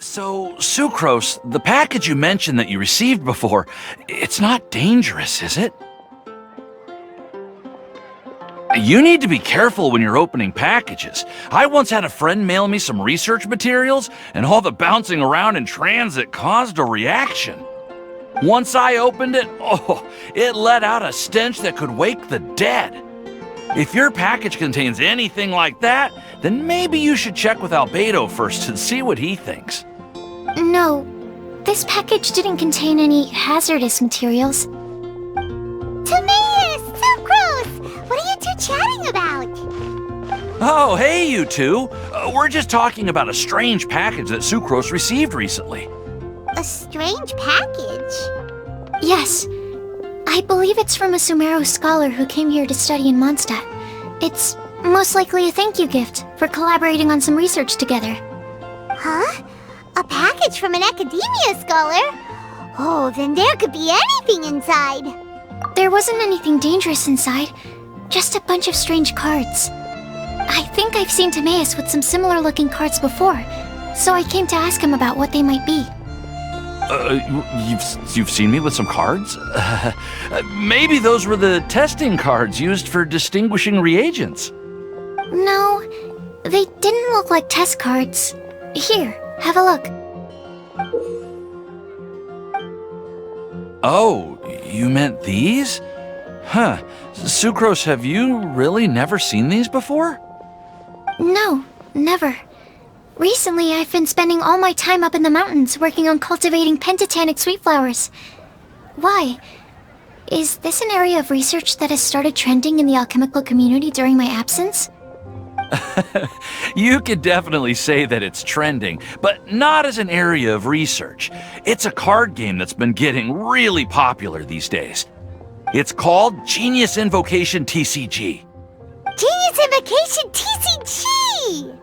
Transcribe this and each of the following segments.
So, Sucrose, the package you mentioned that you received before, it's not dangerous, is it? You need to be careful when you're opening packages. I once had a friend mail me some research materials, and all the bouncing around in transit caused a reaction. Once I opened it, it let out a stench that could wake the dead. If your package contains anything like that, then maybe you should check with Albedo first and see what he thinks. No, this package didn't contain any hazardous materials. Timaeus! Sucrose! What are you two chatting about? Oh, hey, you two. We're just talking about a strange package that Sucrose received recently. A strange package? Yes. I believe it's from a Sumeru scholar who came here to study in Mondstadt. It's most likely a thank you gift for collaborating on some research together. Huh? A package from an academia scholar? Oh, then there could be anything inside. There wasn't anything dangerous inside, just a bunch of strange cards. I think I've seen Timaeus with some similar looking cards before, so I came to ask him about what they might be. You've seen me with some cards? Maybe those were the testing cards used for distinguishing reagents. No, they didn't look like test cards. Here, have a look. Oh, you meant these? Huh. Sucrose, have you really never seen these before? No, never. Recently, I've been spending all my time up in the mountains working on cultivating pentatonic sweet flowers. Why? Is this an area of research that has started trending in the alchemical community during my absence? You could definitely say that it's trending, but not as an area of research. It's a card game that's been getting really popular these days. It's called Genius Invocation TCG. Genius Invocation TCG!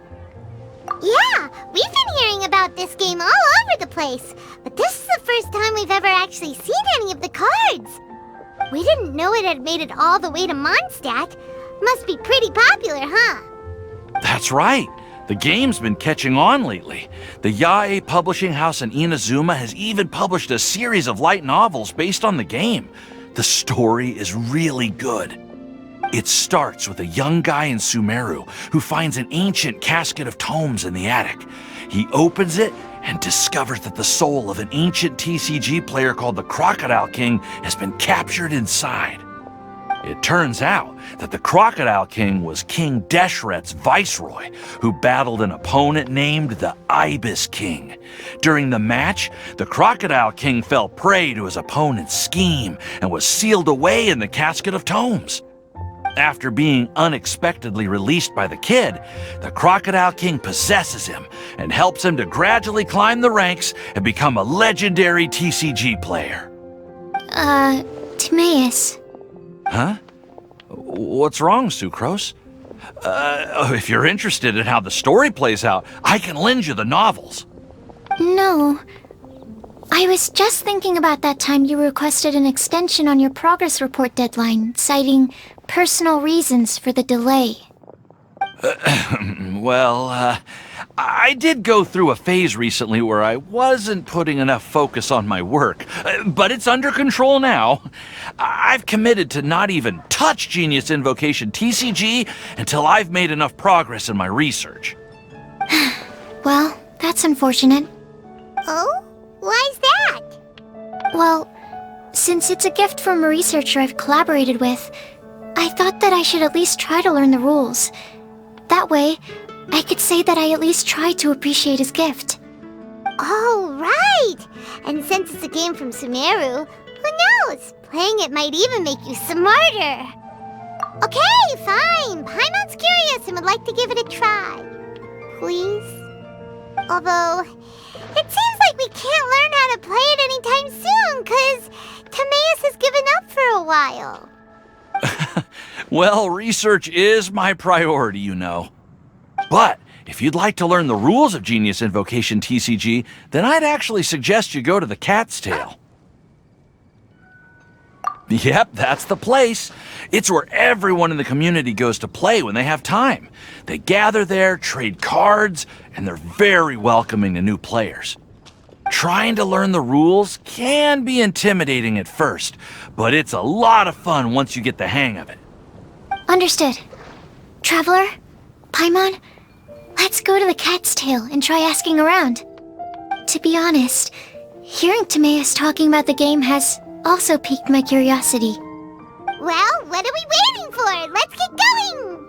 Yeah, we've been hearing about this game all over the place, but this is the first time we've ever actually seen any of the cards. We didn't know it had made it all the way to Mondstadt. Must be pretty popular, huh? That's right. The game's been catching on lately. The Yae publishing house in Inazuma has even published a series of light novels based on the game. The story is really good. It starts with a young guy in Sumeru who finds an ancient casket of tomes in the attic. He opens it and discovers that the soul of an ancient TCG player called the Crocodile King has been captured inside. It turns out that the Crocodile King was King Deshret's viceroy, who battled an opponent named the Ibis King. During the match, the Crocodile King fell prey to his opponent's scheme and was sealed away in the casket of tomes. After being unexpectedly released by the kid, the Crocodile King possesses him and helps him to gradually climb the ranks and become a legendary TCG player. Timaeus. Huh? What's wrong, Sucrose? If you're interested in how the story plays out, I can lend you the novels. No. I was just thinking about that time you requested an extension on your progress report deadline, citing personal reasons for the delay. Well, I did go through a phase recently where I wasn't putting enough focus on my work, but it's under control now. I've committed to not even touch Genius Invocation TCG until I've made enough progress in my research. Well, that's unfortunate. Oh? Why's that? Well, since it's a gift from a researcher I've collaborated with, I thought that I should at least try to learn the rules. That way, I could say that I at least tried to appreciate his gift. Oh, right! And since it's a game from Sumeru, who knows? Playing it might even make you smarter. Okay, fine. Paimon's curious and would like to give it a try. Please? Although, it seems like we can't learn how to play it anytime soon, 'cause Timaeus has given up for a while. Well, research is my priority, you know. But if you'd like to learn the rules of Genius Invocation TCG, then I'd actually suggest you go to the Cat's Tail. Yep, that's the place. It's where everyone in the community goes to play when they have time. They gather there, trade cards, and they're very welcoming to new players. Trying to learn the rules can be intimidating at first, but it's a lot of fun once you get the hang of it. Understood. Traveler? Paimon? Let's go to the Cat's Tail and try asking around. To be honest, hearing Timaeus talking about the game has also piqued my curiosity. Well, what are we waiting for? Let's get going!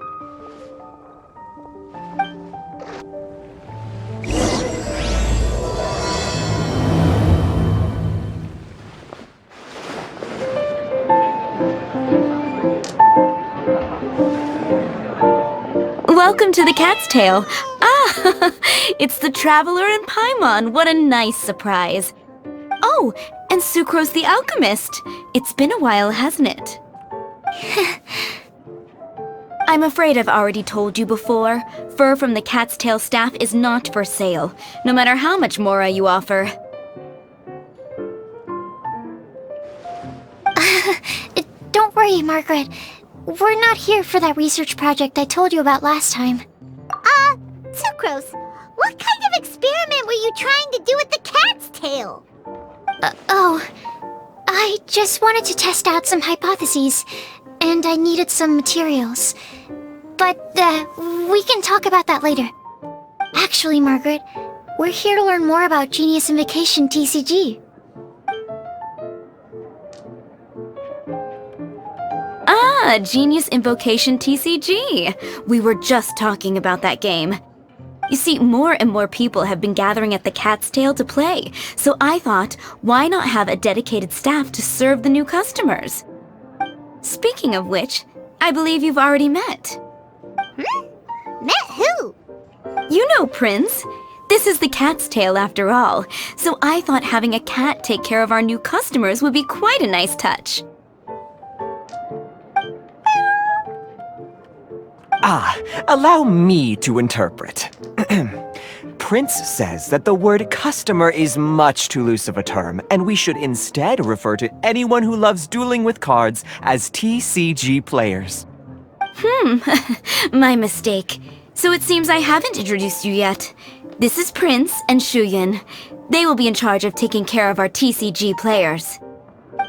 Welcome to the Cat's Tail. Ah, it's the Traveler and Paimon. What a nice surprise. Oh, and Sucrose the Alchemist. It's been a while, hasn't it? I'm afraid I've already told you before. Fur from the Cat's Tail staff is not for sale, no matter how much mora you offer. Don't worry, Margaret. We're not here for that research project I told you about last time. Sucrose, what kind of experiment were you trying to do with the cat's tail? I just wanted to test out some hypotheses, and I needed some materials. But, we can talk about that later. Actually, Margaret, we're here to learn more about Genius Invocation TCG. Ah, Genius Invocation TCG. We were just talking about that game. You see, more and more people have been gathering at the Cat's Tail to play, so I thought, why not have a dedicated staff to serve the new customers? Speaking of which, I believe you've already met. Met who? You know, Prince. This is the Cat's Tail after all, so I thought having a cat take care of our new customers would be quite a nice touch. Allow me to interpret. Prince says that the word customer is much too loose of a term, and we should instead refer to anyone who loves dueling with cards as TCG players. My mistake. So it seems I haven't introduced you yet. This is Prince and Shuyan. They will be in charge of taking care of our TCG players.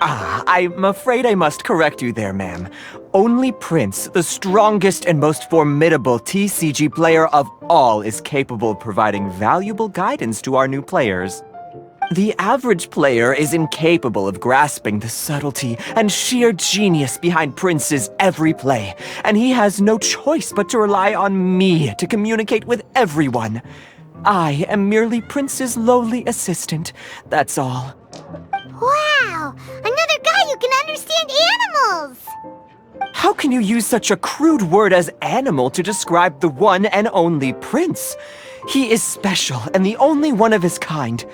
I'm afraid I must correct you there, ma'am. Only Prince, the strongest and most formidable TCG player of all, is capable of providing valuable guidance to our new players. The average player is incapable of grasping the subtlety and sheer genius behind Prince's every play, and he has no choice but to rely on me to communicate with everyone. I am merely Prince's lowly assistant, that's all. Wow! Another guy who can understand animals! How can you use such a crude word as animal to describe the one and only Prince? He is special and the only one of his kind.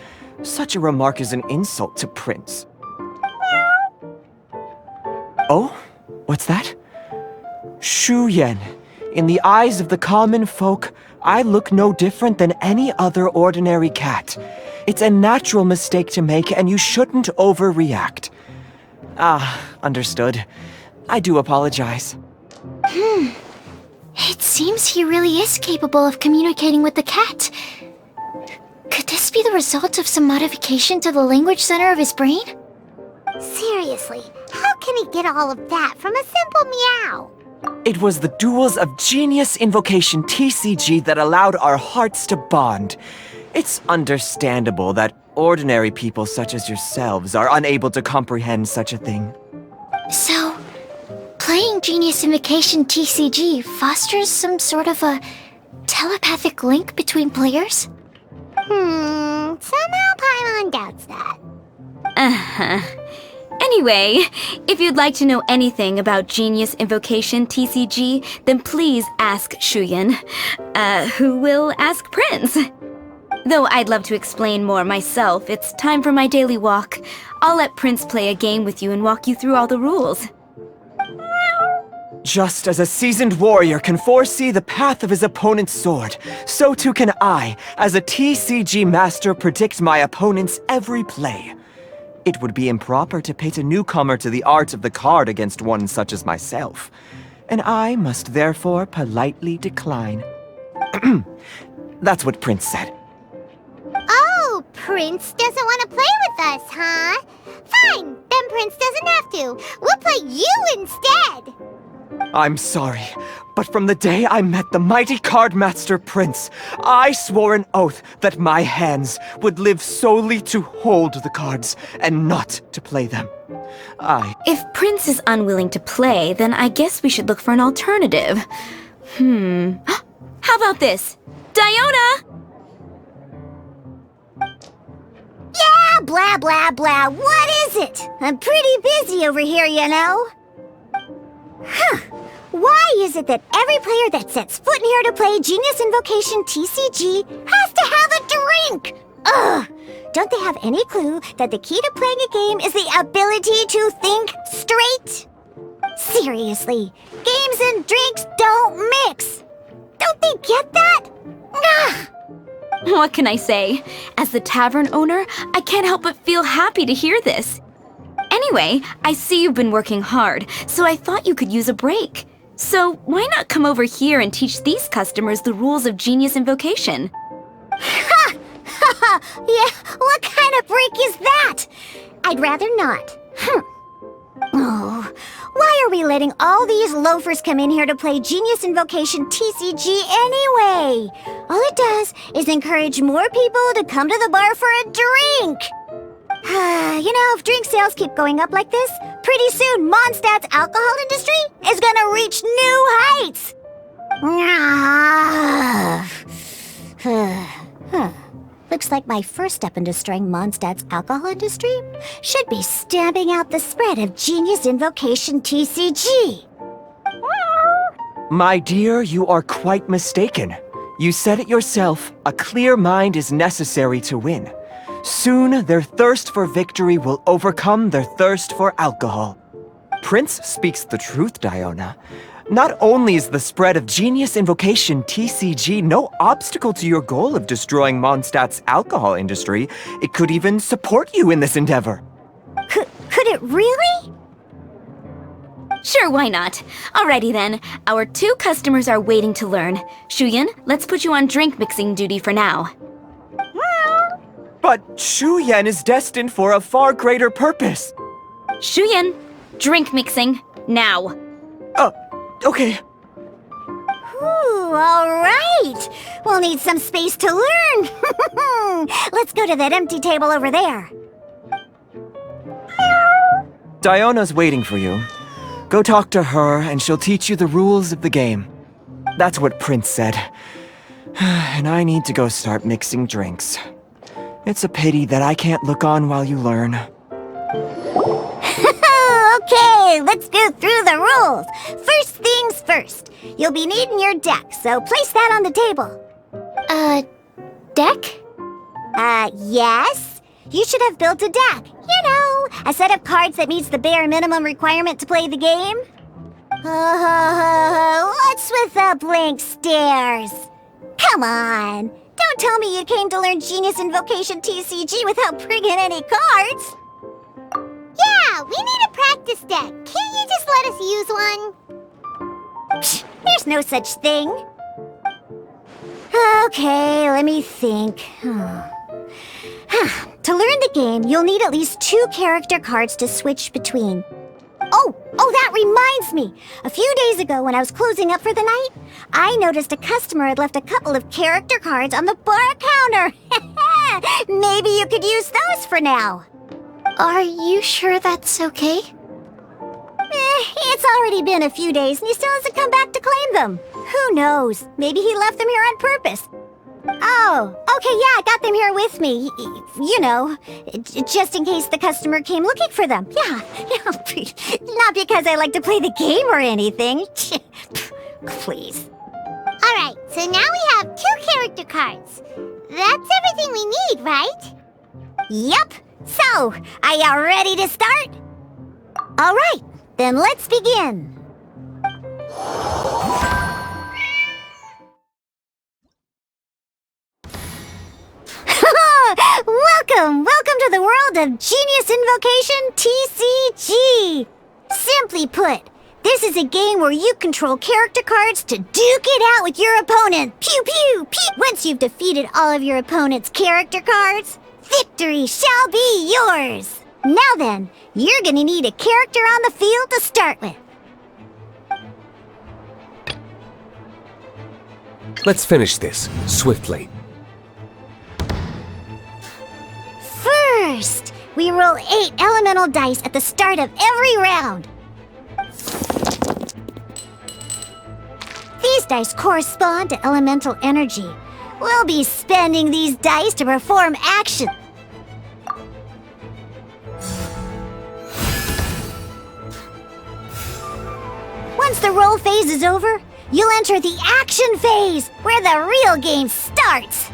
Such a remark is an insult to Prince. Oh? What's that? Shuyan. In the eyes of the common folk, I look no different than any other ordinary cat. It's a natural mistake to make, and you shouldn't overreact. Understood. I do apologize. It seems he really is capable of communicating with the cat. Could this be the result of some modification to the language center of his brain? Seriously, how can he get all of that from a simple meow? It was the duels of Genius Invocation TCG that allowed our hearts to bond. It's understandable that ordinary people such as yourselves are unable to comprehend such a thing. So, playing Genius Invocation TCG fosters some sort of a telepathic link between players? Somehow Paimon doubts that. Anyway, if you'd like to know anything about Genius Invocation TCG, then please ask Shuyan, who will ask Prince. Though I'd love to explain more myself, it's time for my daily walk. I'll let Prince play a game with you and walk you through all the rules. Just as a seasoned warrior can foresee the path of his opponent's sword, so too can I, as a TCG master, predict my opponent's every play. It would be improper to pit a newcomer to the art of the card against one such as myself, and I must therefore politely decline. That's what Prince said. Oh, Prince doesn't want to play with us, huh? Fine, then Prince doesn't have to. We'll play you instead. I'm sorry, but from the day I met the mighty card master Prince, I swore an oath that my hands would live solely to hold the cards and not to play them. If Prince is unwilling to play, then I guess we should look for an alternative. How about this? Diona! Yeah, blah, blah, blah. What is it? I'm pretty busy over here, you know. Why is it that every player that sets foot in here to play Genius Invocation TCG has to have a drink? Ugh! Don't they have any clue that the key to playing a game is the ability to think straight? Seriously, games and drinks don't mix. Don't they get that? Ugh! What can I say? As the tavern owner, I can't help but feel happy to hear this. Anyway, I see you've been working hard, so I thought you could use a break. So why not come over here and teach these customers the rules of Genius Invocation? Ha! Ha ha! Yeah, what kind of break is that? I'd rather not. Oh, why are we letting all these loafers come in here to play Genius Invocation TCG anyway? All it does is encourage more people to come to the bar for a drink. You know, if drink sales keep going up like this, pretty soon Mondstadt's alcohol industry is gonna reach new heights. Looks like my first step in destroying Mondstadt's alcohol industry should be stamping out the spread of Genius Invocation TCG. My dear, you are quite mistaken. You said it yourself, a clear mind is necessary to win. Soon, their thirst for victory will overcome their thirst for alcohol. Prince speaks the truth, Diona. Not only is the spread of Genius Invocation TCG no obstacle to your goal of destroying Mondstadt's alcohol industry, it could even support you in this endeavor. Could it really? Sure, why not? Alrighty then, our 2 customers are waiting to learn. Shuyan, let's put you on drink mixing duty for now. But Shuyan is destined for a far greater purpose. Shuyan, drink mixing, now. Okay. Ooh, all right. We'll need some space to learn. Let's go to that empty table over there. Diona's waiting for you. Go talk to her, and she'll teach you the rules of the game. That's what Prince said. And I need to go start mixing drinks. It's a pity that I can't look on while you learn. Okay, let's go through the rules. First things first. You'll be needing your deck, so place that on the table. Deck? Yes. You should have built a deck. You know, a set of cards that meets the bare minimum requirement to play the game. What's with the blank stares? Come on. Don't tell me you came to learn Genius Invocation TCG without bringing any cards. Yeah, we need a practice deck. Can't you just let us use one? Psh, there's no such thing. Okay, let me think. To learn the game, you'll need at least 2 character cards to switch between. Oh, that reminds me. A few days ago when I was closing up for the night, I noticed a customer had left a couple of character cards on the bar counter. Maybe you could use those for now. Are you sure that's okay? It's already been a few days and he still hasn't come back to claim them. Who knows? Maybe he left them here on purpose. Oh, okay, yeah, I got them here with me. You know, just in case the customer came looking for them. Yeah, not because I like to play the game or anything. Please. All right, so now we have 2 character cards. That's everything we need, right? Yep. So, are you ready to start? All right, then let's begin. Welcome to the world of Genius Invocation TCG! Simply put, this is a game where you control character cards to duke it out with your opponent. Pew pew pew! Once you've defeated all of your opponent's character cards, victory shall be yours! Now then, you're gonna need a character on the field to start with. Let's finish this, swiftly. First, we roll 8 elemental dice at the start of every round. These dice correspond to elemental energy. We'll be spending these dice to perform action. Once the roll phase is over, you'll enter the action phase, where the real game starts.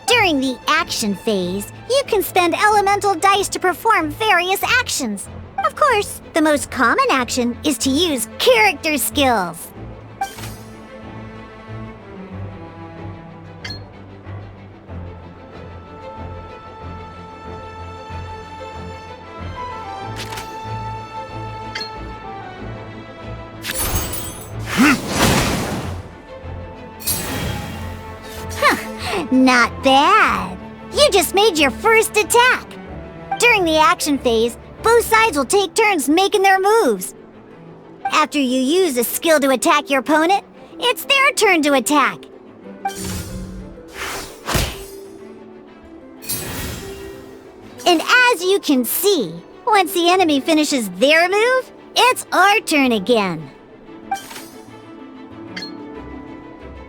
During the action phase, you can spend elemental dice to perform various actions. Of course, the most common action is to use character skills. Not bad. You just made your first attack. During the action phase, both sides will take turns making their moves. After you use a skill to attack your opponent, it's their turn to attack. And as you can see, once the enemy finishes their move, it's our turn again.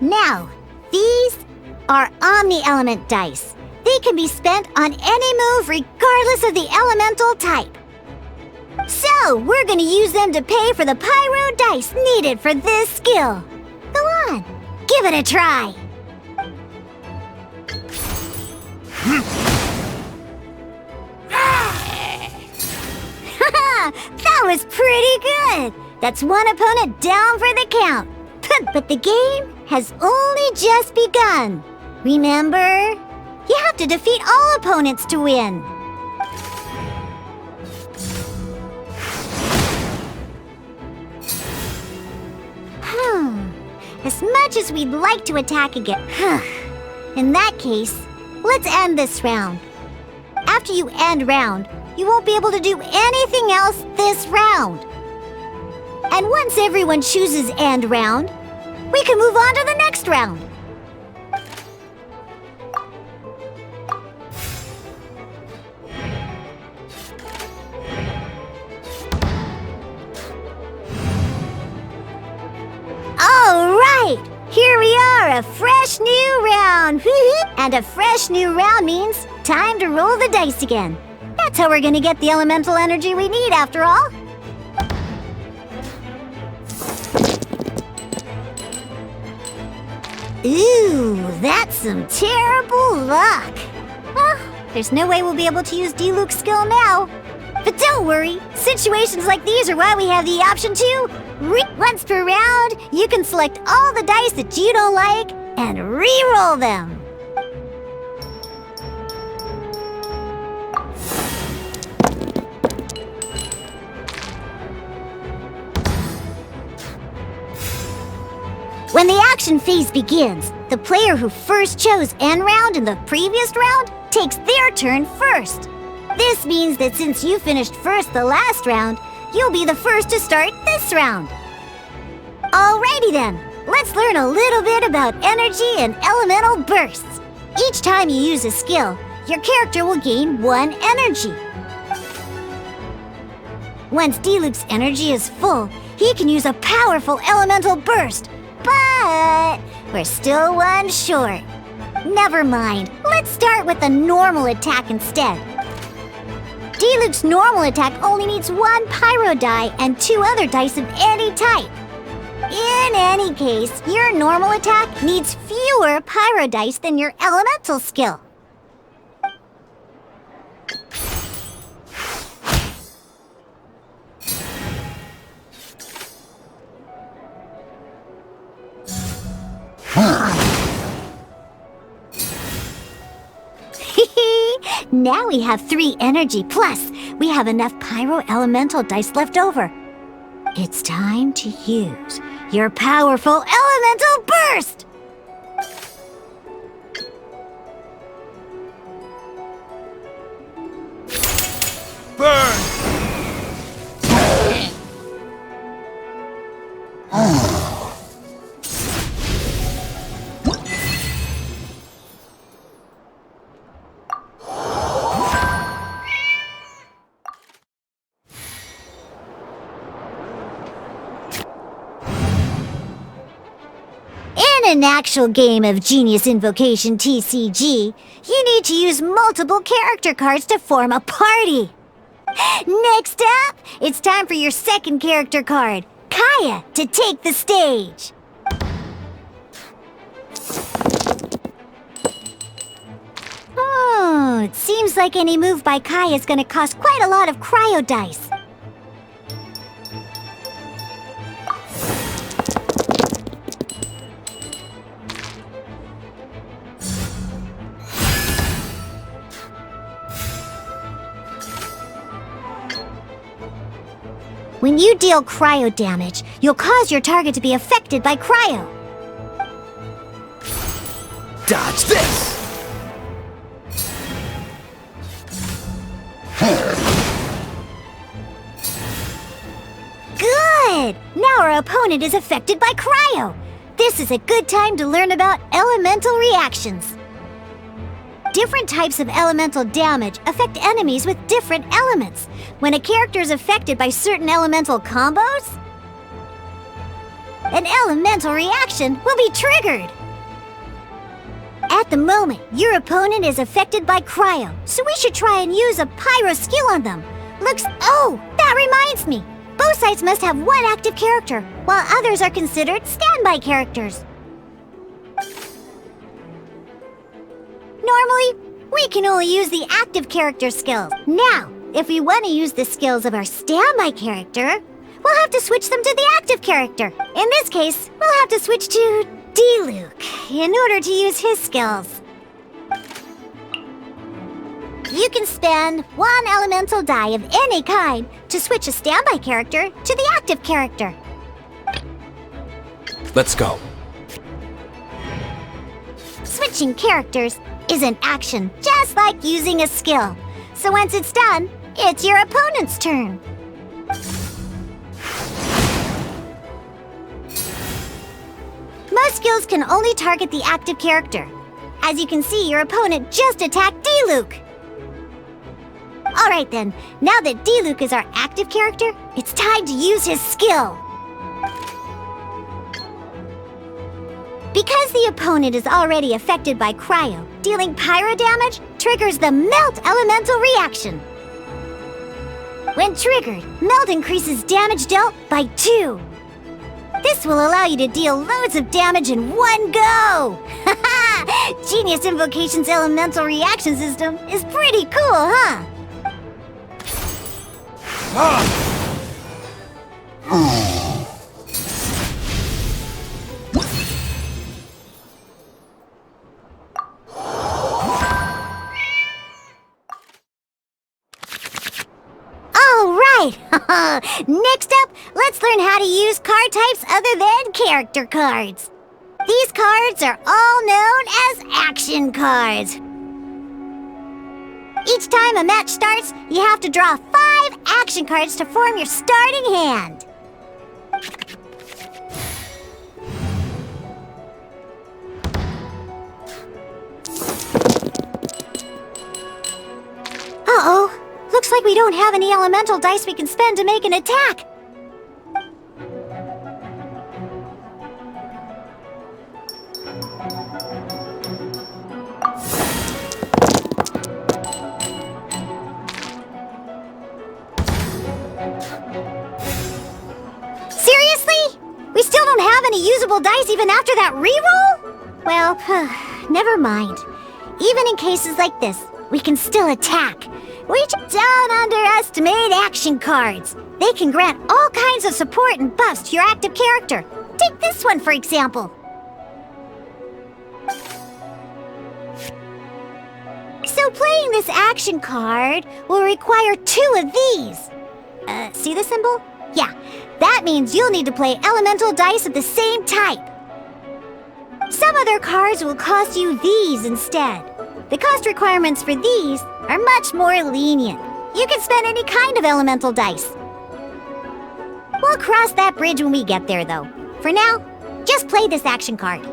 Now, these are omni-element dice. They can be spent on any move regardless of the elemental type. So, we're gonna use them to pay for the pyro dice needed for this skill. Go on, give it a try. That was pretty good. That's one opponent down for the count. But the game has only just begun. Remember, you have to defeat all opponents to win. As much as we'd like to attack again. In that case, let's end this round. After you end round, you won't be able to do anything else this round. And once everyone chooses end round, we can move on to the next round. All right, here we are, a fresh new round. And a fresh new round means time to roll the dice again. That's how we're gonna get the elemental energy we need after all. Ooh, that's some terrible luck. Well, there's no way we'll be able to use D-Luke's skill now. But don't worry, situations like these are why we have the option to once per round, you can select all the dice that you don't like and re-roll them. When the action phase begins, the player who first chose end round in the previous round takes their turn first. This means that since you finished first the last round, you'll be the first to start this round. Alrighty then, let's learn a little bit about energy and elemental bursts. Each time you use a skill, your character will gain 1 energy. Once D-Luke's energy is full, he can use a powerful elemental burst. But we're still 1 short. Never mind, let's start with a normal attack instead. D-Luke's normal attack only needs 1 pyro die and 2 other dice of any type. In any case, your normal attack needs fewer pyro dice than your elemental skill. Now we have 3 energy, plus we have enough pyro elemental dice left over. It's time to use your powerful elemental burst! Burn! In an actual game of Genius Invocation TCG, you need to use multiple character cards to form a party. Next up, it's time for your second character card, Kaya, to take the stage. Oh, it seems like any move by Kaya is going to cost quite a lot of cryo dice. When you deal cryo damage, you'll cause your target to be affected by cryo. Dodge this! Good! Now our opponent is affected by cryo. This is a good time to learn about elemental reactions. Different types of elemental damage affect enemies with different elements. When a character is affected by certain elemental combos, an elemental reaction will be triggered. At the moment, your opponent is affected by cryo, so we should try and use a pyro skill on them. Oh, that reminds me. Both sides must have one active character, while others are considered standby characters. Normally, we can only use the active character skills. Now, if we want to use the skills of our standby character, we'll have to switch them to the active character. In this case, we'll have to switch to D-Luke in order to use his skills. You can spend 1 elemental die of any kind to switch a standby character to the active character. Let's go. Switching characters is an action, just like using a skill. So once it's done, it's your opponent's turn. Most skills can only target the active character. As you can see, your opponent just attacked D-Luke. Alright then, now that D-Luke is our active character, it's time to use his skill. Because the opponent is already affected by cryo, dealing pyro damage triggers the Melt Elemental reaction. When triggered, Melt increases damage dealt by 2. This will allow you to deal loads of damage in one go! Haha! Genius Invocation's elemental reaction system is pretty cool, huh? Next up, let's learn how to use card types other than character cards. These cards are all known as action cards. Each time a match starts, you have to draw 5 action cards to form your starting hand. Uh-oh. Looks like we don't have any elemental dice we can spend to make an attack. Seriously? We still don't have any usable dice even after that reroll? Well, never mind. Even in cases like this, we can still attack. We don't underestimate action cards. They can grant all kinds of support and buffs to your active character. Take this one, for example. So So playing this action card will require 2 of these. See the symbol? Yeah, that means you'll need to play elemental dice of the same type. Some other cards will cost you these instead. The cost requirements for these are much more lenient. You can spend any kind of elemental dice. We'll cross that bridge when we get there, though. For now, just play this action card.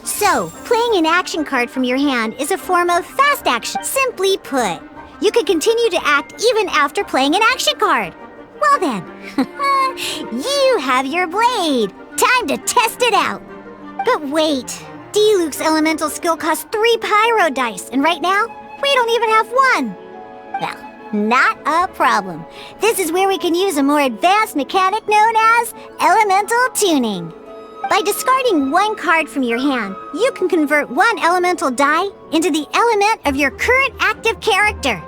So, playing an action card from your hand is a form of fast action. Simply put, you can continue to act even after playing an action card. Well then, you have your blade. Time to test it out. But wait, Diluc's elemental skill costs 3 pyro dice, and right now, we don't even have 1. Well, not a problem. This is where we can use a more advanced mechanic known as elemental tuning. By discarding 1 card from your hand, you can convert 1 elemental die into the element of your current active character.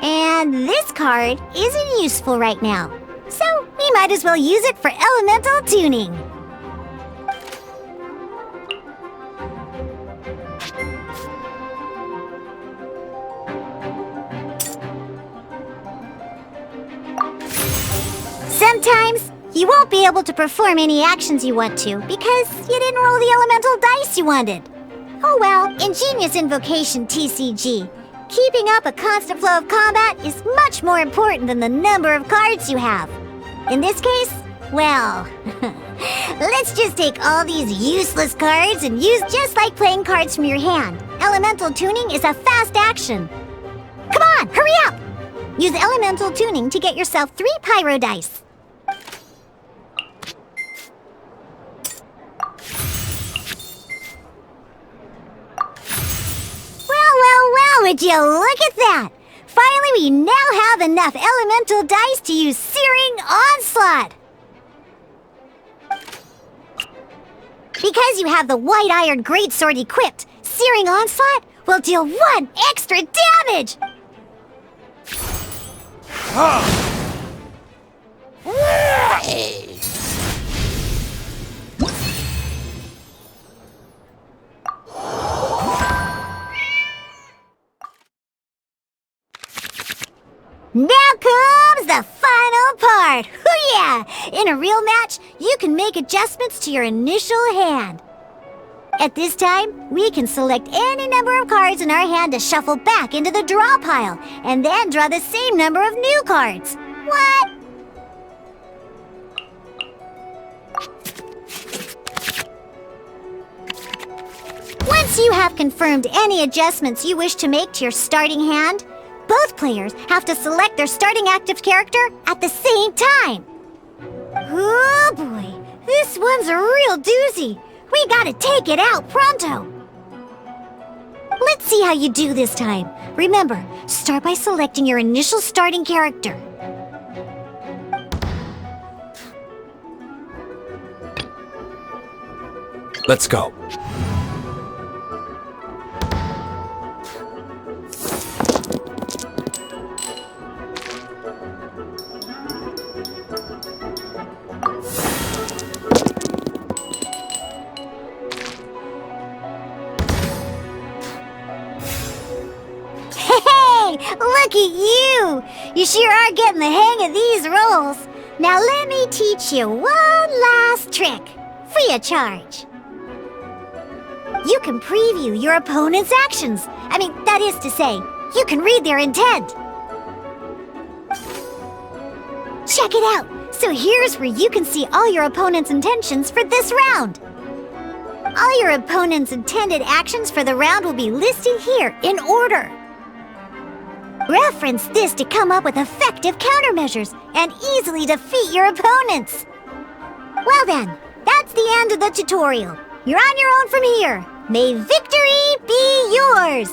And this card isn't useful right now, so we might as well use it for elemental tuning. Sometimes you won't be able to perform any actions you want to because you didn't roll the elemental dice you wanted. Oh well, in Genius Invocation TCG, keeping up a constant flow of combat is much more important than the number of cards you have. In this case, well, let's just take all these useless cards and use just like playing cards from your hand. Elemental tuning is a fast action. Come on, hurry up! Use elemental tuning to get yourself 3 pyro dice. Well, would you look at that? Finally, we now have enough elemental dice to use Searing Onslaught. Because you have the White-Iron Greatsword equipped, Searing Onslaught will deal 1 extra damage! Now comes the final part! Hoo-yeah! In a real match, you can make adjustments to your initial hand. At this time, we can select any number of cards in our hand to shuffle back into the draw pile, and then draw the same number of new cards. What? Once you have confirmed any adjustments you wish to make to your starting hand, both players have to select their starting active character at the same time. Oh boy, this one's a real doozy. We gotta take it out pronto. Let's see how you do this time. Remember, start by selecting your initial starting character. Let's go. Look at you! You sure are getting the hang of these rolls. Now let me teach you one last trick, free of charge. You can preview your opponent's actions. That is to say, you can read their intent. Check it out! So here's where you can see all your opponent's intentions for this round. All your opponent's intended actions for the round will be listed here in order. Reference this to come up with effective countermeasures and easily defeat your opponents. Well then, that's the end of the tutorial. You're on your own from here. May victory be yours!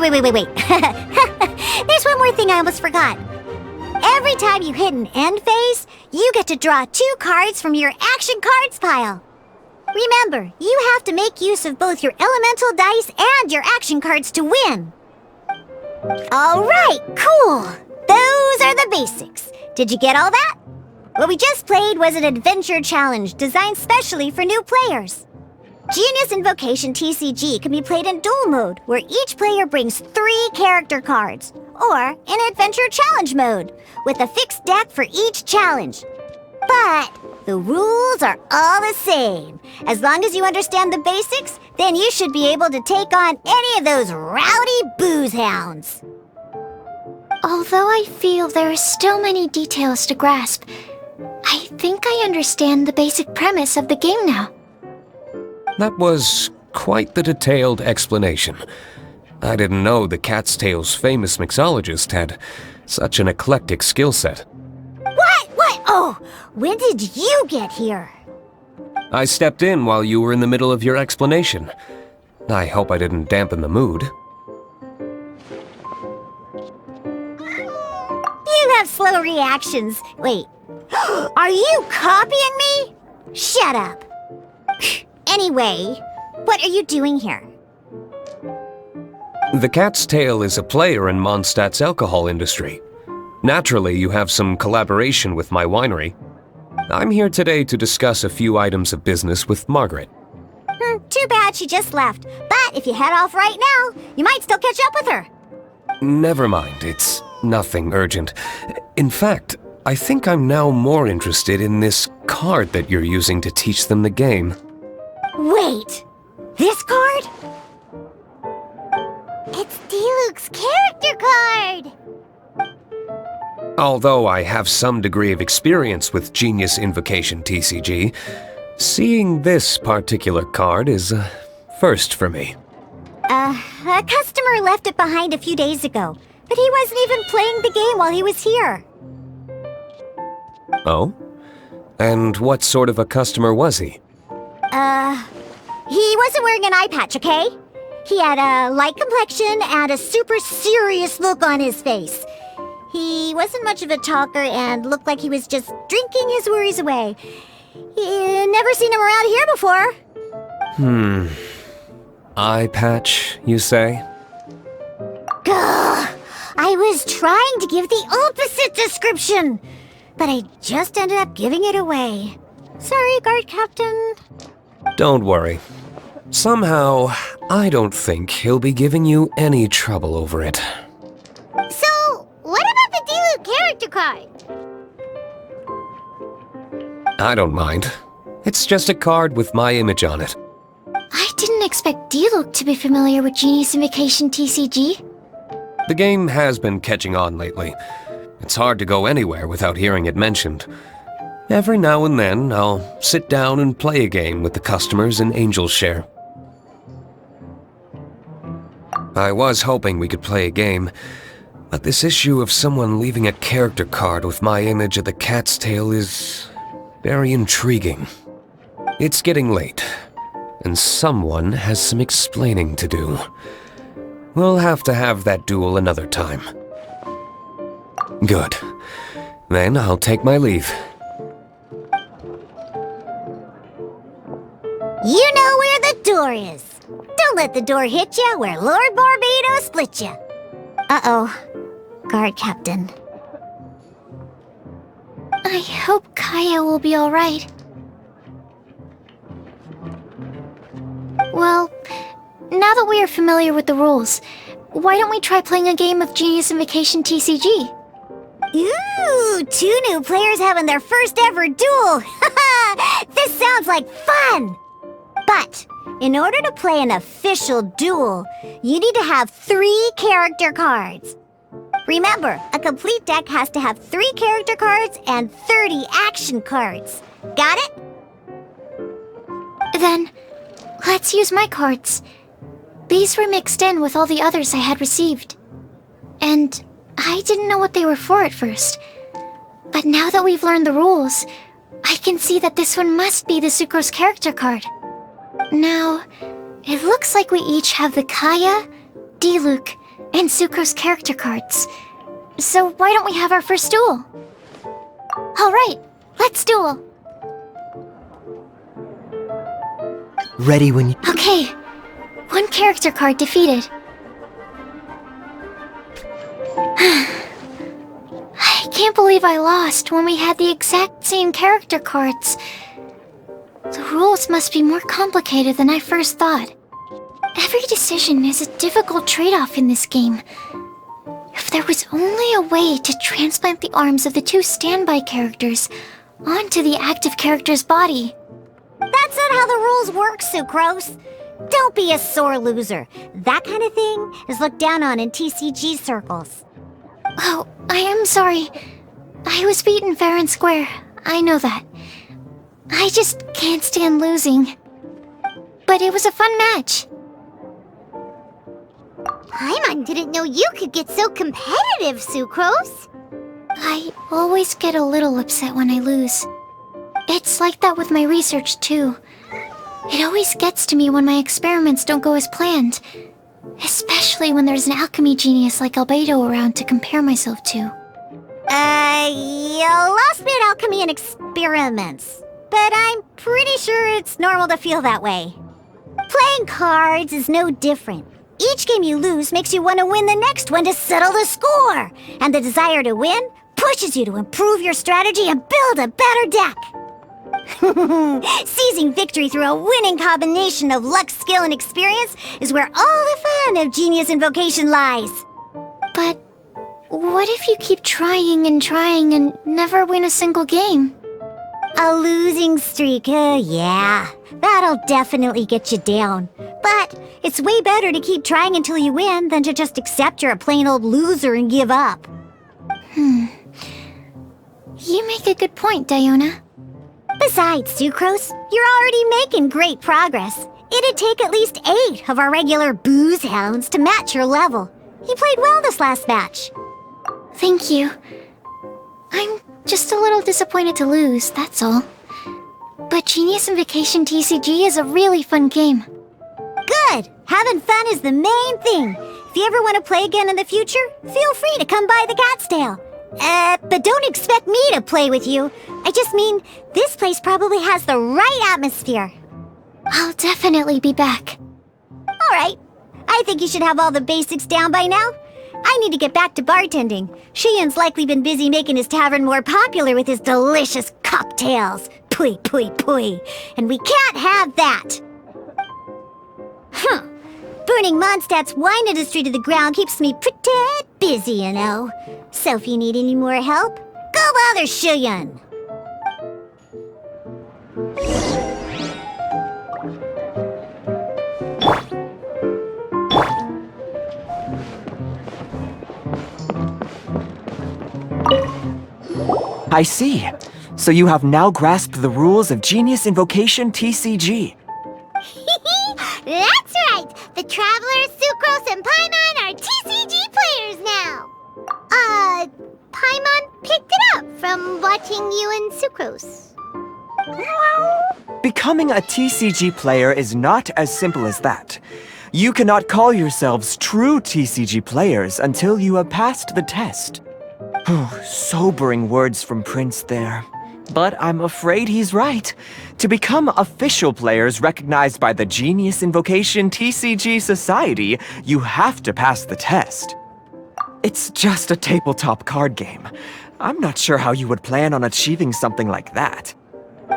Wait. There's one more thing I almost forgot. Every time you hit an end phase, you get to draw 2 cards from your action cards pile. Remember, you have to make use of both your elemental dice and your action cards to win. Alright, cool. Those are the basics. Did you get all that? What we just played was an adventure challenge designed specially for new players. Genius Invocation TCG can be played in duel mode, where each player brings 3 character cards, or in adventure challenge mode, with a fixed deck for each challenge. But the rules are all the same. As long as you understand the basics, then you should be able to take on any of those rowdy booze hounds. Although I feel there are still many details to grasp, I think I understand the basic premise of the game now. That was quite the detailed explanation. I didn't know the Cat's Tail's famous mixologist had such an eclectic skill set. What? Oh, when did you get here? I stepped in while you were in the middle of your explanation. I hope I didn't dampen the mood. You have slow reactions. Wait, are you copying me? Shut up. Anyway, what are you doing here? The Cat's Tail is a player in Mondstadt's alcohol industry. Naturally, you have some collaboration with my winery. I'm here today to discuss a few items of business with Margaret. Too bad she just left. But if you head off right now, you might still catch up with her. Never mind, it's nothing urgent. In fact, I think I'm now more interested in this card that you're using to teach them the game. Wait, this card? It's Diluc's character card! Although I have some degree of experience with Genius Invocation TCG, seeing this particular card is a first for me. A customer left it behind a few days ago, but he wasn't even playing the game while he was here. Oh? And what sort of a customer was he? He wasn't wearing an eye patch, okay? He had a light complexion and a super serious look on his face. He wasn't much of a talker and looked like he was just drinking his worries away. Never seen him around here before. Eye patch, you say? Gah! I was trying to give the opposite description, but I just ended up giving it away. Sorry, guard captain. Don't worry. Somehow, I don't think he'll be giving you any trouble over it. So, what about the Diluc character card? I don't mind. It's just a card with my image on it. I didn't expect Diluc to be familiar with Genius Invocation TCG. The game has been catching on lately. It's hard to go anywhere without hearing it mentioned. Every now and then, I'll sit down and play a game with the customers in Angel's Share. I was hoping we could play a game, but this issue of someone leaving a character card with my image of the Cat's Tail is very intriguing. It's getting late, and someone has some explaining to do. We'll have to have that duel another time. Good. Then I'll take my leave. You know where the door is. Don't let the door hit ya where Lord Barbados split ya. Uh-oh. Guard captain. I hope Kaya will be alright. Well, now that we are familiar with the rules, why don't we try playing a game of Genius Invocation TCG? Ooh, 2 new players having their first ever duel. This sounds like fun! But, in order to play an official duel, you need to have 3 character cards. Remember, a complete deck has to have 3 character cards and 30 action cards. Got it? Then, let's use my cards. These were mixed in with all the others I had received. And I didn't know what they were for at first. But now that we've learned the rules, I can see that this one must be the Sucrose character card. Now, it looks like we each have the Kaya, Diluc, and Sucro's character cards. So why don't we have our first duel? Alright, let's duel. Ready when you... Okay, one character card defeated. I can't believe I lost when we had the exact same character cards. The rules must be more complicated than I first thought. Every decision is a difficult trade-off in this game. If there was only a way to transplant the arms of the two standby characters onto the active character's body. That's not how the rules work, Sucrose. Don't be a sore loser. That kind of thing is looked down on in TCG circles. Oh, I am sorry. I was beaten fair and square. I know that. I just can't stand losing. But it was a fun match. Paimon didn't know you could get so competitive, Sucrose. I always get a little upset when I lose. It's like that with my research, too. It always gets to me when my experiments don't go as planned. Especially when there's an alchemy genius like Albedo around to compare myself to. You lost me at alchemy and experiments. But I'm pretty sure it's normal to feel that way. Playing cards is no different. Each game you lose makes you want to win the next one to settle the score. And the desire to win pushes you to improve your strategy and build a better deck. Seizing victory through a winning combination of luck, skill, and experience is where all the fun of Genius Invocation lies. But what if you keep trying and never win a single game? A losing streak, yeah. That'll definitely get you down. But it's way better to keep trying until you win than to just accept you're a plain old loser and give up. You make a good point, Diona. Besides, Sucrose, you're already making great progress. It'd take at least 8 of our regular booze hounds to match your level. You played well this last match. Thank you. I'm just a little disappointed to lose, that's all. But Genius Invocation TCG is a really fun game. Good! Having fun is the main thing. If you ever want to play again in the future, feel free to come by the Cat's Tail. But don't expect me to play with you. I just mean, this place probably has the right atmosphere. I'll definitely be back. Alright. I think you should have all the basics down by now. I need to get back to bartending. Shiyan's likely been busy making his tavern more popular with his delicious cocktails. Pui, pui, pui. And we can't have that. Burning Mondstadt's wine industry to the ground keeps me pretty busy, you know. So if you need any more help, go bother Shiyan. I see. So you have now grasped the rules of Genius Invocation TCG. That's right! The Travelers, Sucrose, and Paimon are TCG players now! Paimon picked it up from watching you and Sucrose. Becoming a TCG player is not as simple as that. You cannot call yourselves true TCG players until you have passed the test. Sobering words from Prince there. But I'm afraid he's right. To become official players recognized by the Genius Invocation TCG Society, you have to pass the test. It's just a tabletop card game. I'm not sure how you would plan on achieving something like that.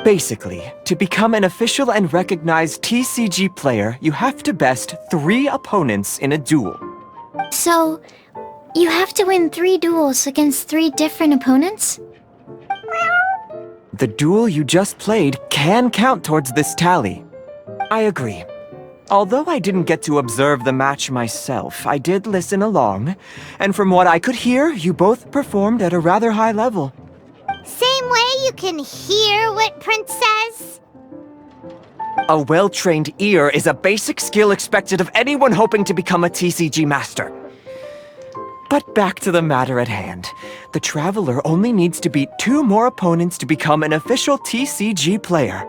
Basically, to become an official and recognized TCG player, you have to best 3 opponents in a duel. So, you have to win 3 duels against 3 different opponents? The duel you just played can count towards this tally. I agree. Although I didn't get to observe the match myself, I did listen along, and from what I could hear, you both performed at a rather high level. Same way you can hear what Prince says? A well-trained ear is a basic skill expected of anyone hoping to become a TCG master. But back to the matter at hand. The Traveler only needs to beat 2 more opponents to become an official TCG player.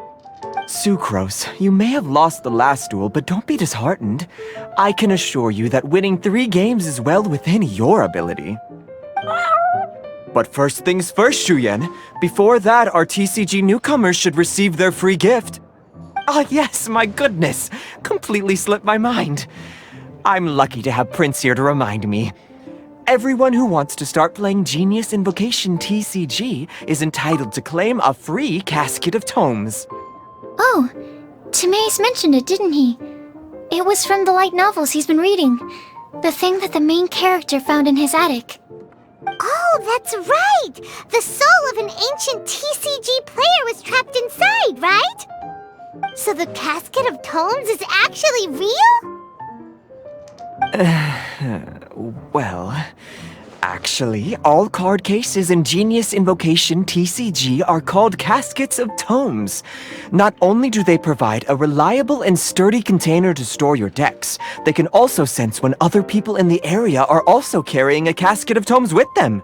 Sucrose, you may have lost the last duel, but don't be disheartened. I can assure you that winning 3 games is well within your ability. But first things first, Shuyen. Before that, our TCG newcomers should receive their free gift. Ah, yes, my goodness. Completely slipped my mind. I'm lucky to have Prince here to remind me. Everyone who wants to start playing Genius Invocation TCG is entitled to claim a free casket of tomes. Oh, Timaeus mentioned it, didn't he? It was from the light novels he's been reading. The thing that the main character found in his attic. Oh, that's right! The soul of an ancient TCG player was trapped inside, right? So the casket of tomes is actually real? Well, actually, all card cases in Genius Invocation TCG are called caskets of tomes. Not only do they provide a reliable and sturdy container to store your decks, they can also sense when other people in the area are also carrying a casket of tomes with them.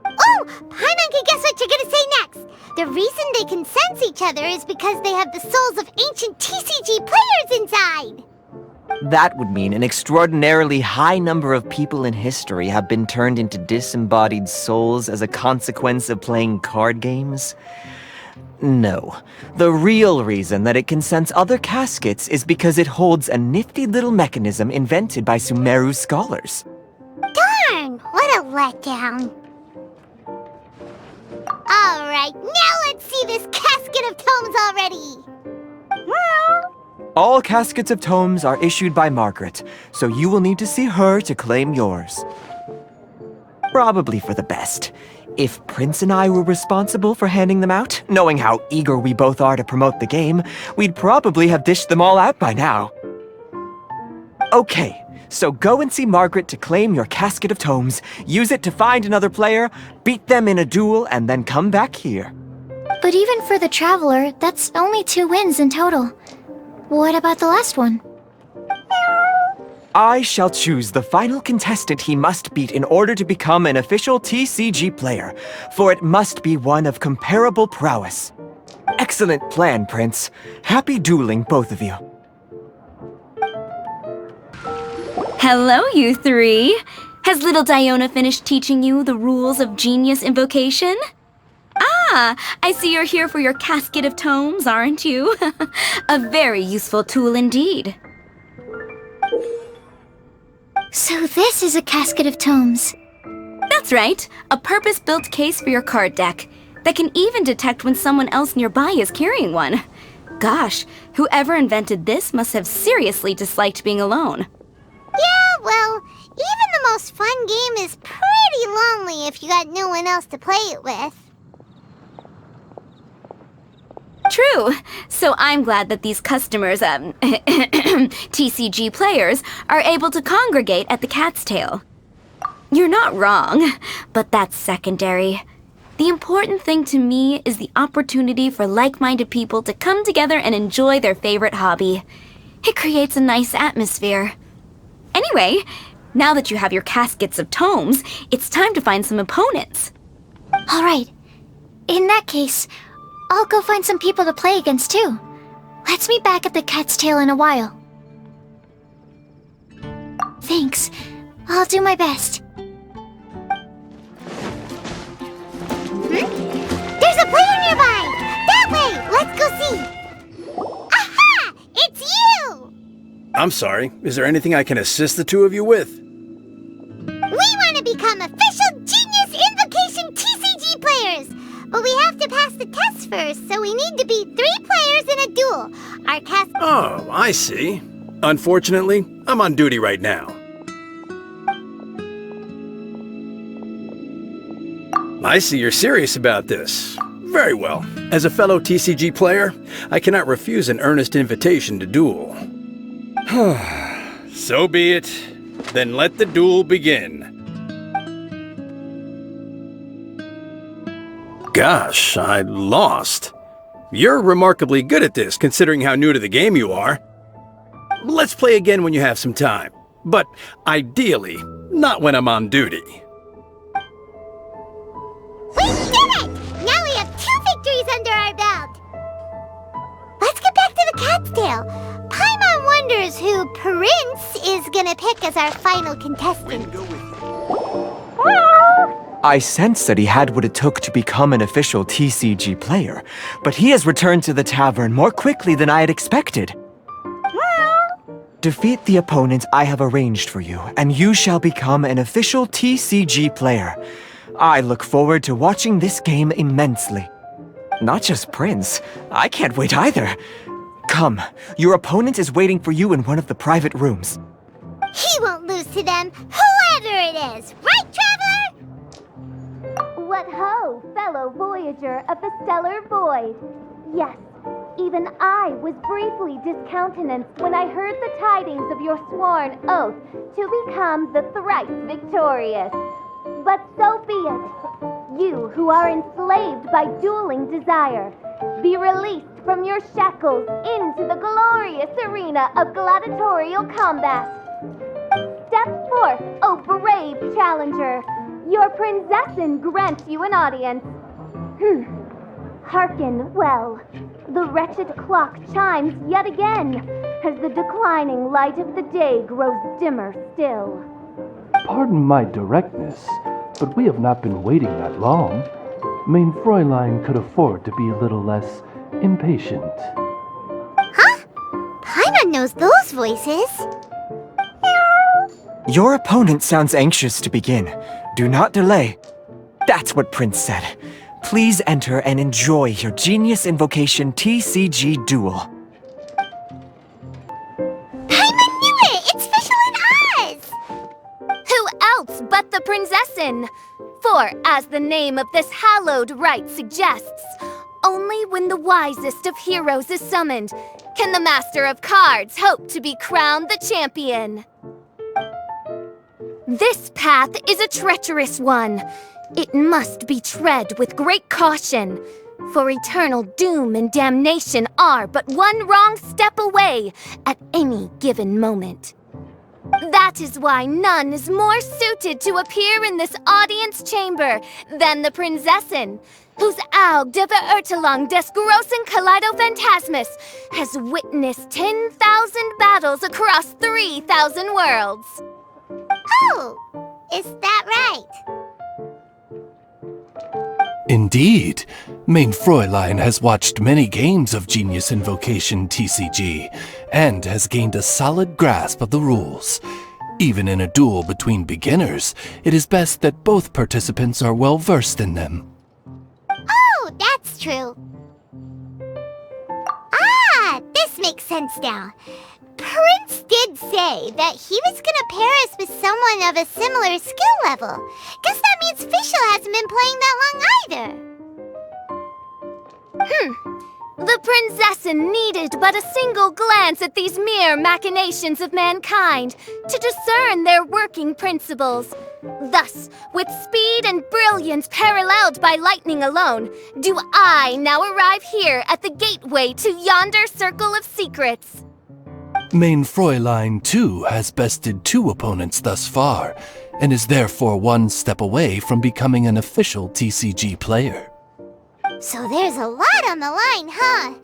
Oh, Paimon can guess what you're gonna say next. The reason they can sense each other is because they have the souls of ancient TCG players inside. That would mean an extraordinarily high number of people in history have been turned into disembodied souls as a consequence of playing card games. No. The real reason that it can sense other caskets is because it holds a nifty little mechanism invented by Sumeru scholars. Darn, what a letdown. Alright, now let's see this casket of tomes already. All caskets of tomes are issued by Margaret, so you will need to see her to claim yours. Probably for the best. If Prince and I were responsible for handing them out, knowing how eager we both are to promote the game, we'd probably have dished them all out by now. Okay, so go and see Margaret to claim your casket of tomes, use it to find another player, beat them in a duel, and then come back here. But even for the Traveler, that's only 2 wins in total. What about the last one? I shall choose the final contestant he must beat in order to become an official TCG player, for it must be one of comparable prowess. Excellent plan, Prince. Happy dueling, both of you. Hello, you 3. Has little Diona finished teaching you the rules of Genius Invocation? Ah, I see you're here for your casket of tomes, aren't you? A very useful tool indeed. So this is a casket of tomes. That's right, a purpose-built case for your card deck that can even detect when someone else nearby is carrying one. Gosh, whoever invented this must have seriously disliked being alone. Yeah, well, even the most fun game is pretty lonely if you got no one else to play it with. True. So I'm glad that these customers, TCG players, are able to congregate at the Cat's Tail. You're not wrong, but that's secondary. The important thing to me is the opportunity for like-minded people to come together and enjoy their favorite hobby. It creates a nice atmosphere. Anyway, now that you have your caskets of tomes, it's time to find some opponents. All right. In that case, I'll go find some people to play against too. Let's meet back at the Cat's Tail in a while. Thanks. I'll do my best. There's a player nearby! That way! Let's go see! Aha! It's you! I'm sorry. Is there anything I can assist the two of you with? We want to become official Genius Invocation TCG players! But we have to pass the test first, so we need to beat 3 players in a duel. Our cast... Oh, I see. Unfortunately, I'm on duty right now. I see you're serious about this. Very well. As a fellow TCG player, I cannot refuse an earnest invitation to duel. So be it. Then let the duel begin. Gosh, I lost. You're remarkably good at this, considering how new to the game you are. Let's play again when you have some time. But ideally, not when I'm on duty. We did it! Now we have 2 victories under our belt! Let's get back gonna pick as our final contestant? I sensed that he had what it took to become an official TCG player, but he has returned to the tavern more quickly than I had expected. Defeat the opponent I have arranged for you, and you shall become an official TCG player. I look forward to watching this game immensely. Not just Prince, I can't wait either. Come, your opponent is waiting for you in one of the private rooms. He won't lose to them, whoever it is, right, Traveler? What ho, fellow voyager of the stellar void! Yes, even I was briefly discountenanced when I heard the tidings of your sworn oath to become the thrice victorious. But so be it. You who are enslaved by dueling desire, be released from your shackles into the glorious arena of gladiatorial combat. Step forth, O brave challenger. Your princessin grants you an audience. Hearken well. The wretched clock chimes yet again, as the declining light of the day grows dimmer still. Pardon my directness, but we have not been waiting that long. Mein Fräulein could afford to be a little less impatient. Huh? Paimon knows those voices. Your opponent sounds anxious to begin. Do not delay. That's what Prince said. Please enter and enjoy your Genius Invocation TCG duel. Paimon knew it! It's Fischl and Oz! Who else but the princessin? For, as the name of this hallowed rite suggests, only when the wisest of heroes is summoned can the master of cards hope to be crowned the champion. This path is a treacherous one. It must be tread with great caution, for eternal doom and damnation are but one wrong step away at any given moment. That is why none is more suited to appear in this audience chamber than the princessin, whose Aug de Verurtelung des großen Kaleido-Phantasmus has witnessed 10,000 battles across 3,000 worlds. Oh, is that right? Indeed. Mein Fräulein has watched many games of Genius Invocation TCG, and has gained a solid grasp of the rules. Even in a duel between beginners, it is best that both participants are well versed in them. Oh, that's true. Ah, this makes sense now. Prince did say that he was gonna pair us with someone of a similar skill level. Guess that means Fischl hasn't been playing that long either. The princessin needed but a single glance at these mere machinations of mankind to discern their working principles. Thus, with speed and brilliance paralleled by lightning alone, do I now arrive here at the gateway to yonder circle of secrets. Mein Fräulein, too, has bested 2 opponents thus far, and is therefore one step away from becoming an official TCG player. So there's a lot on the line, huh?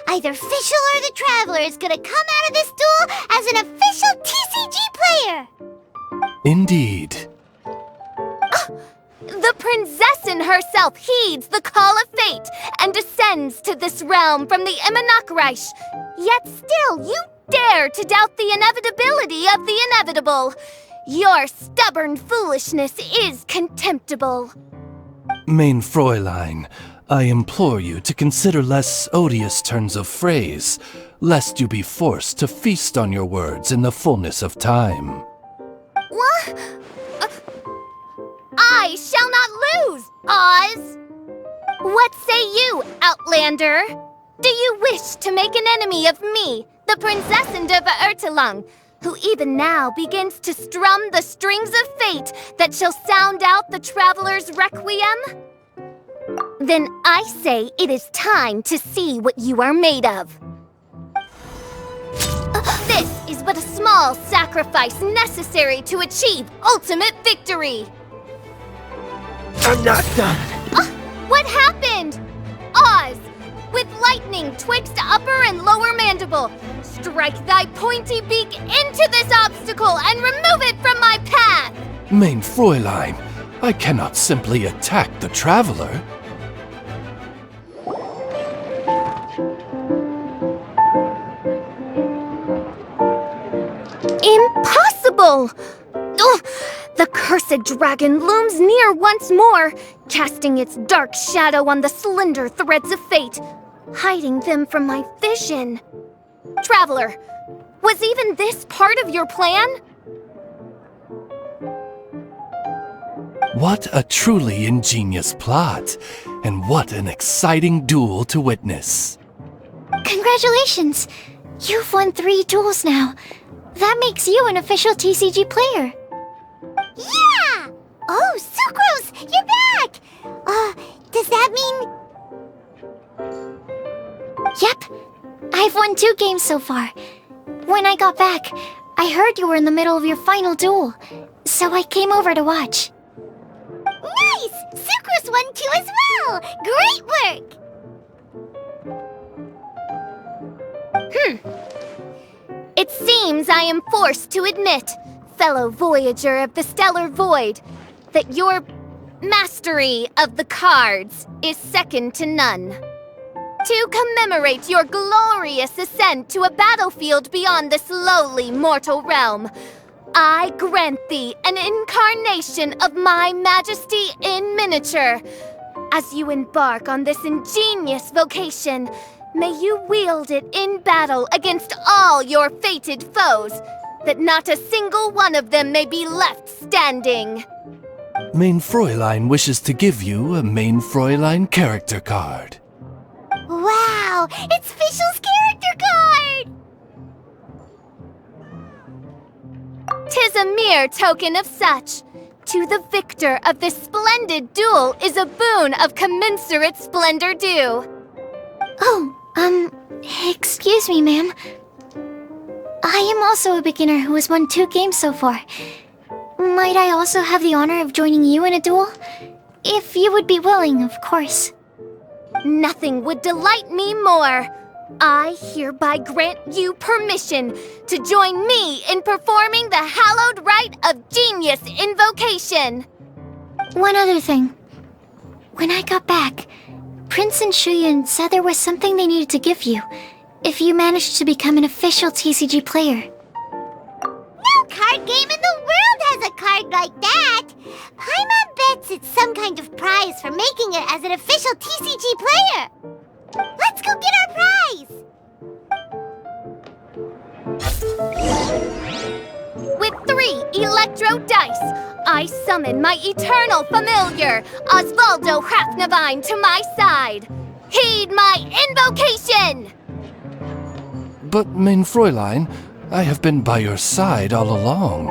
Either Fischl or the Traveler is gonna come out of this duel as an official TCG player! Indeed. The princessin herself heeds the call of fate and descends to this realm from the Immanakreich. Yet still, you dare to doubt the inevitability of the inevitable. Your stubborn foolishness is contemptible. Mein Fräulein, I implore you to consider less odious turns of phrase, lest you be forced to feast on your words in the fullness of time. What? I shall not lose, Oz! What say you, Outlander? Do you wish to make an enemy of me, the Princessin de Verurtelung, who even now begins to strum the strings of fate that shall sound out the traveler's requiem? Then I say it is time to see what you are made of. This is but a small sacrifice necessary to achieve ultimate victory. I'm not done. What happened? Oz, with lightning twixt upper and lower mandible. Strike thy pointy beak into this obstacle and remove it from my path! Mein Fräulein, I cannot simply attack the traveler. Impossible! Ugh! The cursed dragon looms near once more, casting its dark shadow on the slender threads of fate, hiding them from my vision. Traveler, was even this part of your plan? What a truly ingenious plot, and what an exciting duel to witness. Congratulations! You've won 3 duels now. That makes you an official TCG player. Yeah! Oh, Sucrose, you're back! Does that mean... Yep, I've won 2 games so far. When I got back, I heard you were in the middle of your final duel, so I came over to watch. Nice! Sucrose won 2 as well! Great work! It seems I am forced to admit, fellow voyager of the stellar void, that your mastery of the cards is second to none. To commemorate your glorious ascent to a battlefield beyond this lowly mortal realm, I grant thee an incarnation of my majesty in miniature. As you embark on this ingenious vocation, may you wield it in battle against all your fated foes, that not a single one of them may be left standing. Mein Fräulein wishes to give you a Mein Fräulein character card. Wow! It's Fischl's character card! 'Tis a mere token of such. To the victor of this splendid duel is a boon of commensurate splendor due. Oh, excuse me, ma'am. I am also a beginner who has won 2 games so far. Might I also have the honor of joining you in a duel? If you would be willing, of course. Nothing would delight me more. I hereby grant you permission to join me in performing the hallowed rite of genius invocation. One other thing. When I got back, Prince and Shuyan said there was something they needed to give you if you managed to become an official TCG player. No card game in the world has a card like that! Paimon bets it's some kind of prize for making it as an official TCG player! Let's go get our prize! With 3 electro dice, I summon my eternal familiar, Osvaldo Hafnavine, to my side. Heed my invocation! But, Mein Fräulein, I have been by your side all along.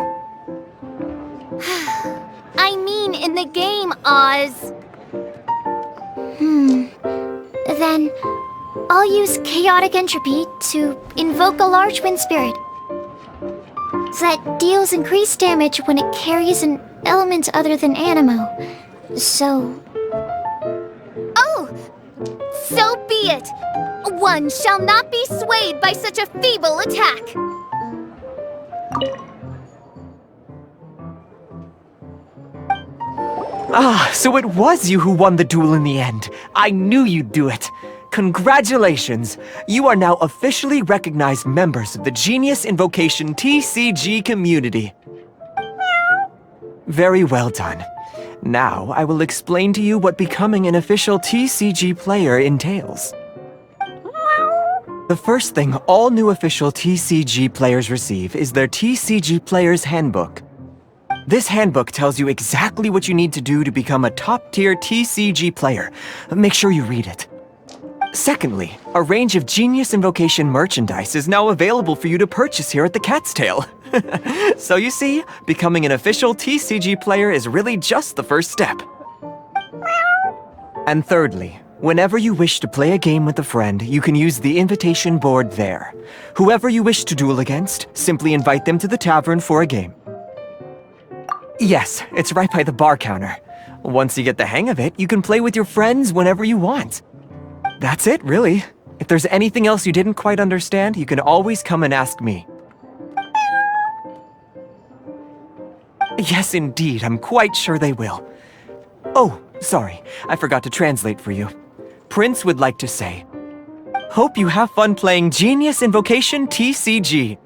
I mean in the game, Oz. Then, I'll use Chaotic Entropy to invoke a large wind spirit that deals increased damage when it carries an element other than Animo. So... Oh! So be it! One shall not be swayed by such a feeble attack! Ah, so it was you who won the duel in the end. I knew you'd do it. Congratulations! You are now officially recognized members of the Genius Invocation TCG community. Very well done. Now, I will explain to you what becoming an official TCG player entails. The first thing all new official TCG players receive is their TCG Player's Handbook. This handbook tells you exactly what you need to do to become a top-tier TCG player. Make sure you read it. Secondly, a range of Genius Invocation merchandise is now available for you to purchase here at the Cat's Tail. So you see, becoming an official TCG player is really just the first step. And thirdly, whenever you wish to play a game with a friend, you can use the invitation board there. Whoever you wish to duel against, simply invite them to the tavern for a game. Yes, it's right by the bar counter. Once you get the hang of it, you can play with your friends whenever you want. That's it, really. If there's anything else you didn't quite understand, you can always come and ask me. Yes, indeed, I'm quite sure they will. Oh, sorry, I forgot to translate for you. Prince would like to say, hope you have fun playing Genius Invocation TCG.